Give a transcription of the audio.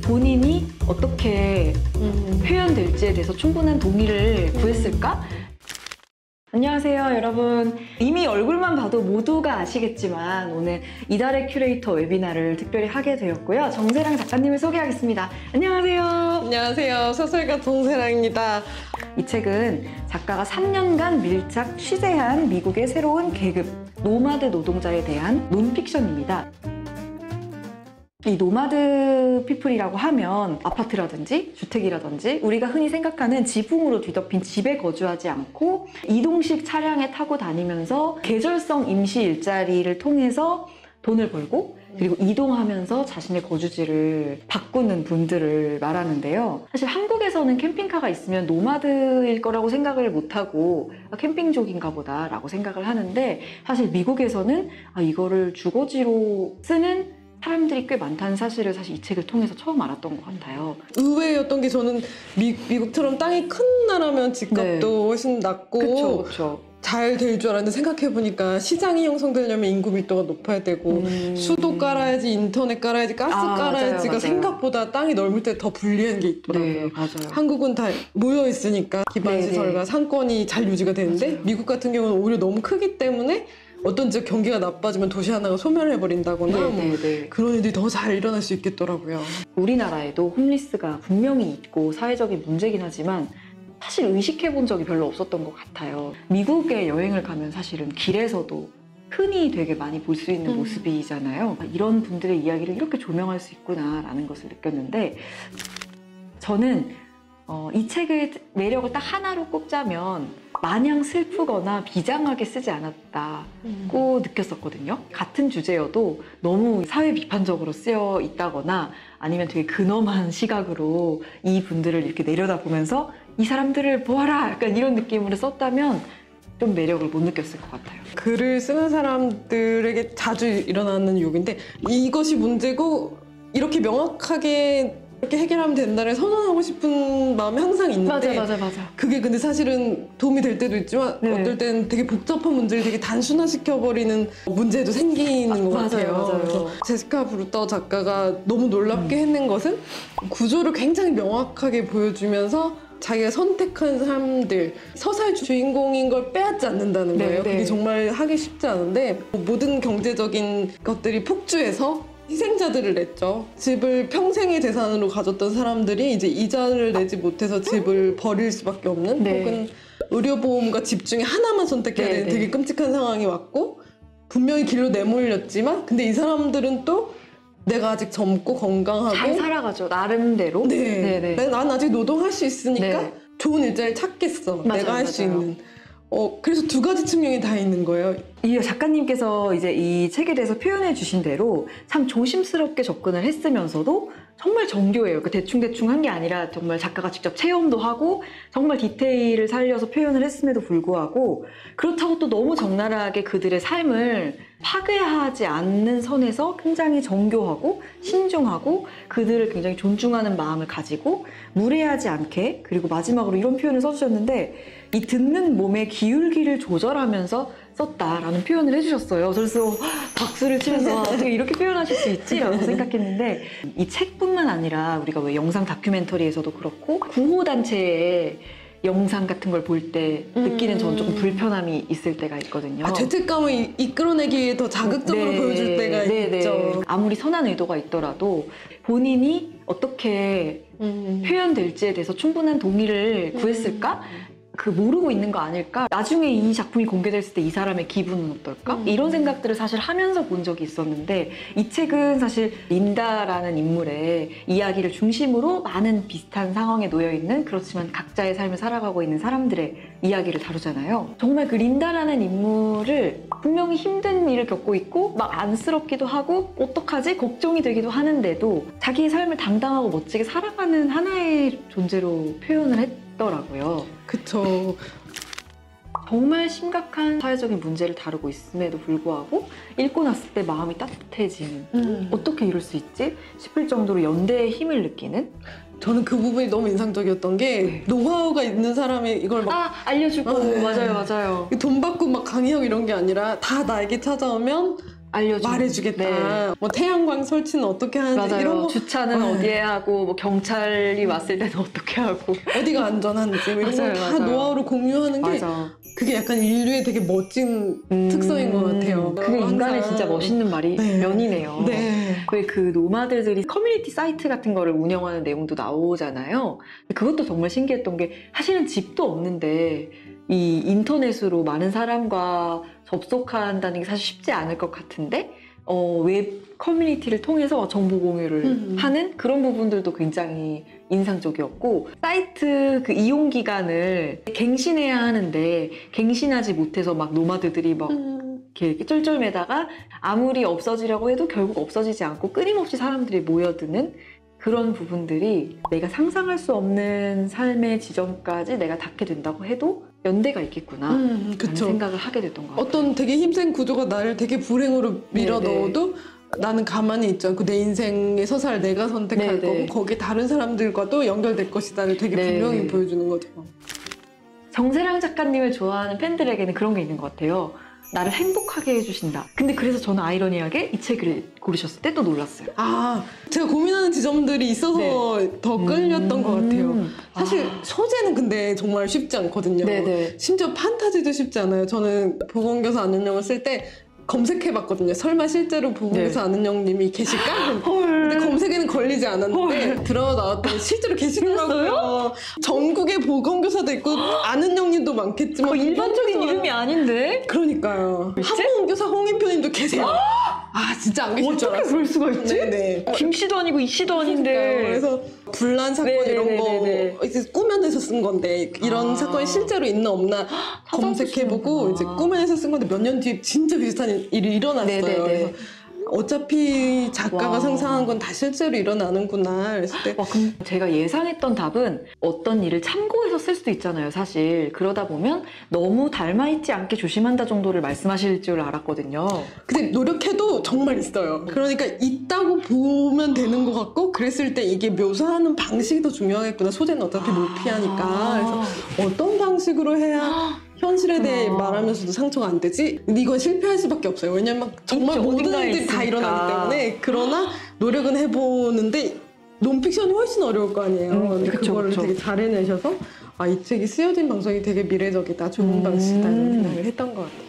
본인이 어떻게 표현될지에 대해서 충분한 동의를 구했을까? 안녕하세요, 여러분. 이미 얼굴만 봐도 모두가 아시겠지만 오늘 이달의 큐레이터 웨비나를 특별히 하게 되었고요. 정세랑 작가님을 소개하겠습니다. 안녕하세요. 안녕하세요. 소설가 정세랑입니다. 이 책은 작가가 3년간 밀착 취재한 미국의 새로운 계급, 노마드 노동자에 대한 논픽션입니다. 이 노마드 피플이라고 하면 아파트라든지 주택이라든지 우리가 흔히 생각하는 지붕으로 뒤덮인 집에 거주하지 않고 이동식 차량에 타고 다니면서 계절성 임시 일자리를 통해서 돈을 벌고 그리고 이동하면서 자신의 거주지를 바꾸는 분들을 말하는데요. 사실 한국에서는 캠핑카가 있으면 노마드일 거라고 생각을 못하고 캠핑족인가 보다 라고 생각을 하는데 사실 미국에서는 이거를 주거지로 쓰는 사람들이 꽤 많다는 사실을 사실 이 책을 통해서 처음 알았던 것 같아요. 의외였던 게 저는 미국처럼 땅이 큰 나라면 집값도 훨씬 낮고 잘 될 줄 알았는데 생각해보니까 시장이 형성되려면 인구 밀도가 높아야 되고 수도 깔아야지, 인터넷 깔아야지, 가스 깔아야지가 맞아요. 생각보다 땅이 넓을 때 더 불리한 게 있더라고요. 네, 맞아요. 한국은 다 모여있으니까 기반시설과 상권이 잘 유지가 되는데 맞아요. 미국 같은 경우는 오히려 너무 크기 때문에 어떤 지역 경기가 나빠지면 도시 하나가 소멸해버린다거나 그런 일들이 더 잘 일어날 수 있겠더라고요. 우리나라에도 홈리스가 분명히 있고 사회적인 문제긴 하지만 사실 의식해본 적이 별로 없었던 것 같아요. 미국에 여행을 가면 사실은 길에서도 흔히 되게 많이 볼 수 있는 모습이잖아요. 이런 분들의 이야기를 이렇게 조명할 수 있구나라는 것을 느꼈는데 저는 이 책의 매력을 딱 하나로 꼽자면 마냥 슬프거나 비장하게 쓰지 않았다고 느꼈었거든요. 같은 주제여도 너무 사회 비판적으로 쓰여 있다거나 아니면 되게 근엄한 시각으로 이 분들을 이렇게 내려다보면서 이 사람들을 보아라! 약간 이런 느낌으로 썼다면 좀 매력을 못 느꼈을 것 같아요. 글을 쓰는 사람들에게 자주 일어나는 욕인데 이것이 문제고 이렇게 명확하게 이렇게 해결하면 된다를 선언하고 싶은 마음이 항상 있는데 맞아. 그게 근데 사실은 도움이 될 때도 있지만 어떨 때는 되게 복잡한 문제를 되게 단순화시켜버리는 문제도 생기는 것 같아요. 맞아요. 제시카 브루터 작가가 너무 놀랍게 해낸 것은 구조를 굉장히 명확하게 보여주면서 자기가 선택한 사람들, 서사의 주인공인 걸 빼앗지 않는다는 거예요. 그게 정말 하기 쉽지 않은데 모든 경제적인 것들이 폭주해서 희생자들을 냈죠. 집을 평생의 재산으로 가졌던 사람들이 이제 이자를 내지 못해서 집을 버릴 수밖에 없는 혹은 의료보험과 집 중에 하나만 선택해야 되는 되게 끔찍한 상황이 왔고 분명히 길로 내몰렸지만 근데 이 사람들은 또 내가 아직 젊고 건강하고 잘 살아가죠. 나름대로. 난 아직 노동할 수 있으니까 좋은 일자리를 찾겠어. 내가 할 수 있는. 그래서 두 가지 측면이 다 있는 거예요. 이 작가님께서 이제 이 책에 대해서 표현해 주신 대로 참 조심스럽게 접근을 했으면서도 정말 정교해요. 대충대충 한 게 아니라 정말 작가가 직접 체험도 하고 정말 디테일을 살려서 표현을 했음에도 불구하고 그렇다고 또 너무 적나라하게 그들의 삶을 파괴하지 않는 선에서 굉장히 정교하고 신중하고 그들을 굉장히 존중하는 마음을 가지고 무례하지 않게 그리고 마지막으로 이런 표현을 써주셨는데 이 듣는 몸의 기울기를 조절하면서 썼다라는 표현을 해주셨어요. 그래서 박수를 치면서 어떻게 이렇게 표현하실 수 있지? 라고 생각했는데 이 책뿐만 아니라 우리가 왜 영상 다큐멘터리에서도 그렇고 구호단체의 영상 같은 걸 볼 때 느끼는 전 조금 불편함이 있을 때가 있거든요. 죄책감을 이끌어내기 위해 더 자극적으로 보여줄 때가 있죠. 아무리 선한 의도가 있더라도 본인이 어떻게 표현될지에 대해서 충분한 동의를 구했을까? 모르고 있는 거 아닐까? 나중에 이 작품이 공개됐을 때 이 사람의 기분은 어떨까? 이런 생각들을 사실 하면서 본 적이 있었는데 이 책은 사실 린다라는 인물의 이야기를 중심으로 많은 비슷한 상황에 놓여있는 그렇지만 각자의 삶을 살아가고 있는 사람들의 이야기를 다루잖아요. 정말 그 린다라는 인물을 분명히 힘든 일을 겪고 있고 막 안쓰럽기도 하고 어떡하지? 걱정이 되기도 하는데도 자기의 삶을 당당하고 멋지게 살아가는 하나의 존재로 표현을 했더라고요. 그쵸. 정말 심각한 사회적인 문제를 다루고 있음에도 불구하고 읽고 났을 때 마음이 따뜻해지는 어떻게 이럴 수 있지? 싶을 정도로 연대의 힘을 느끼는 저는 그 부분이 너무 인상적이었던 게 노하우가 있는 사람이 이걸 막 알려주고 맞아요. 돈 받고 막 강의하고 이런 게 아니라 다 나에게 찾아오면 알려주고 말해주겠다. 네. 뭐 태양광 설치는 어떻게 하는지 맞아요. 이런 거 주차는 네. 어디에 하고 뭐 경찰이 왔을 때는 어떻게 하고 어디가 안전한지 뭐 이런 맞아요, 거 다 맞아요. 노하우를 공유하는 게 맞아. 그게 약간 인류의 되게 멋진 특성인 것 같아요. 그게 인간의 항상. 진짜 멋있는 말이 네. 면이네요. 네. 그 노마드들이 커뮤니티 사이트 같은 거를 운영하는 내용도 나오잖아요. 그것도 정말 신기했던 게 사실은 집도 없는데 이 인터넷으로 많은 사람과 접속한다는 게 사실 쉽지 않을 것 같은데 웹 커뮤니티를 통해서 정보 공유를 하는 그런 부분들도 굉장히 인상적이었고 사이트 그 이용 기간을 갱신해야 하는데 갱신하지 못해서 막 노마드들이 막 이렇게 쩔쩔매다가 아무리 없어지려고 해도 결국 없어지지 않고 끊임없이 사람들이 모여드는 그런 부분들이 내가 상상할 수 없는 삶의 지점까지 내가 닿게 된다고 해도 연대가 있겠구나 라는 그쵸. 생각을 하게 됐던 것 같아요. 어떤 되게 힘센 구조가 나를 되게 불행으로 밀어 네네. 넣어도 나는 가만히 있지 않고 내 인생의 서사를 내가 선택할 네네. 거고 거기에 다른 사람들과도 연결될 것이다를 되게 네. 분명히 보여주는 거죠. 정세랑 작가님을 좋아하는 팬들에게는 그런 게 있는 것 같아요. 나를 행복하게 해주신다. 근데 그래서 저는 아이러니하게 이 책을 고르셨을 때 또 놀랐어요. 아, 제가 고민하는 지점들이 있어서 더 끌렸던 것 같아요. 사실 소재는 근데 정말 쉽지 않거든요. 네네. 심지어 판타지도 쉽지 않아요. 저는 보건교사 안은영을 쓸 때 검색해봤거든요. 설마 실제로 보건교사 안은영님이 계실까? 근데 검색에는 걸리지 않았는데 들어 나왔더니 실제로 계시더라고요. 전국에 보건교사도 있고 안은영님도 많겠지만 일반적인 보건교사- 이름이 아닌데? 그러니까요. 글쎄? 한국교사 홍인표님도 계세요. 아 진짜 안 계실 줄 어떻게 알았어요. 그럴 수가 있지? 네네. 김 씨도 아니고 이 씨도 아닌데. 그래서 분란 사건 네네네네네. 이런 거 이제 꾸며내서 쓴 건데 이런 아. 사건이 실제로 있나 없나 검색해보고 찾아보시는구나. 이제 꾸며내서 쓴 건데 몇 년 뒤에 진짜 비슷한 일이 일어났어요. 네네네. 그래서 어차피 작가가 와. 상상한 건 다 실제로 일어나는구나 그랬을 때 그럼 제가 예상했던 답은 어떤 일을 참고해서 쓸 수도 있잖아요, 사실. 그러다 보면 너무 닮아있지 않게 조심한다 정도를 말씀하실 줄 알았거든요. 근데 노력해도 정말 있어요. 그러니까 있다고 보면 되는 것 같고 그랬을 때 이게 묘사하는 방식이 더 중요하겠구나. 소재는 어차피 몰피하니까. 그래서 어떤 방식으로 해야 현실에 대해 그렇구나. 말하면서도 상처가 안 되지? 근데 이건 실패할 수밖에 없어요. 왜냐면 정말 있죠, 모든 어딘가에 일들이 다 있으니까. 일어나기 때문에 그러나 노력은 해보는데 논픽션이 훨씬 어려울 거 아니에요. 근데 그쵸, 그거를 그쵸. 되게 잘 해내셔서 이 책이 쓰여진 방송이 되게 미래적이다. 좋은 방식이다. 이런 생각을 했던 것 같아요.